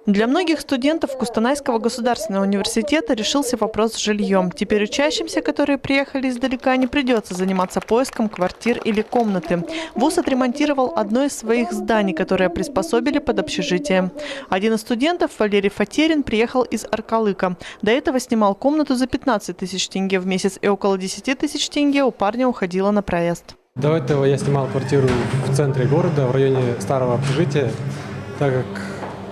Для многих студентов Кустанайского государственного университета решился вопрос с жильем. Теперь учащимся, которые приехали издалека, не придется заниматься поиском квартир или комнаты. ВУЗ отремонтировал одно из своих зданий, которое приспособили под общежитие. Один из студентов, Валерий Фатерин, приехал из Аркалыка. До этого снимал комнату за 15 тысяч тенге в месяц, и около 10 тысяч тенге у парня уходило на проезд. До этого я снимал квартиру в центре города, в районе старого общежития, так как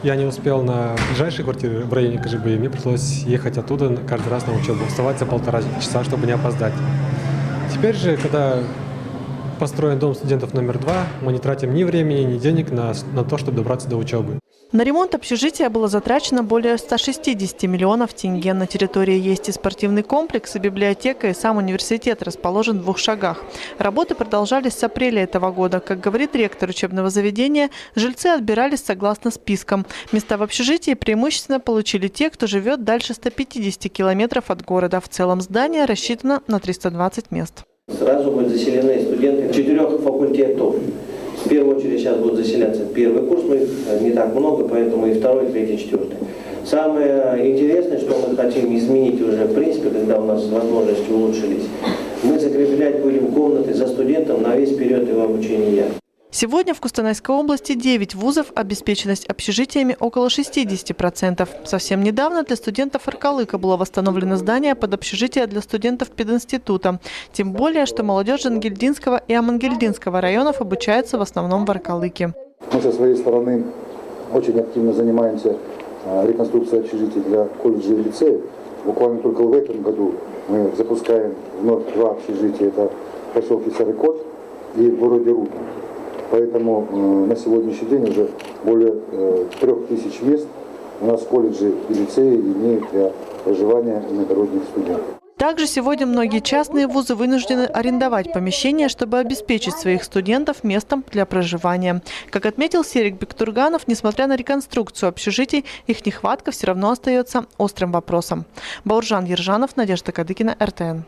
я не успел на ближайшие квартиры в районе КЖБ, и мне пришлось ехать оттуда каждый раз на учебу, вставать за 1,5 часа, чтобы не опоздать. Теперь же, когда построен дом студентов номер 2, мы не тратим ни времени, ни денег на то, чтобы добраться до учебы. На ремонт общежития было затрачено более 160 миллионов тенге. На территории есть и спортивный комплекс, и библиотека, и сам университет расположен в 2 шагах. Работы продолжались с апреля этого года. Как говорит ректор учебного заведения, жильцы отбирались согласно спискам. Места в общежитии преимущественно получили те, кто живет дальше 150 километров от города. В целом здание рассчитано на 320 мест. Сразу будут заселены студенты 4 факультетов. В первую очередь сейчас будут заселяться первый курс, но их не так много, поэтому и 2, 3, 4. Самое интересное, что мы хотим изменить уже в принципе, когда у нас возможности улучшились, мы закреплять будем комнаты за студентом на весь период его обучения. Сегодня в Кустанайской области 9 вузов, обеспеченность общежитиями около 60%. Совсем недавно для студентов Аркалыка было восстановлено здание под общежитие для студентов пединститута. Тем более, что молодежь Жангельдинского и Амангельдинского районов обучается в основном в Аркалыке. Мы со своей стороны очень активно занимаемся реконструкцией общежитий для колледжей и лицеев. Буквально только в этом году мы запускаем вновь 2 общежития. Это в поселке Серый Кот и в городе Рудном. Поэтому на сегодняшний день уже более 3000 мест у нас колледжи и лицеи имеют для проживания иногородних студентов. Также сегодня многие частные вузы вынуждены арендовать помещения, чтобы обеспечить своих студентов местом для проживания. Как отметил Серик Бектурганов, несмотря на реконструкцию общежитий, их нехватка все равно остается острым вопросом. Бауржан Ержанов, Надежда Кадыкина, РТН.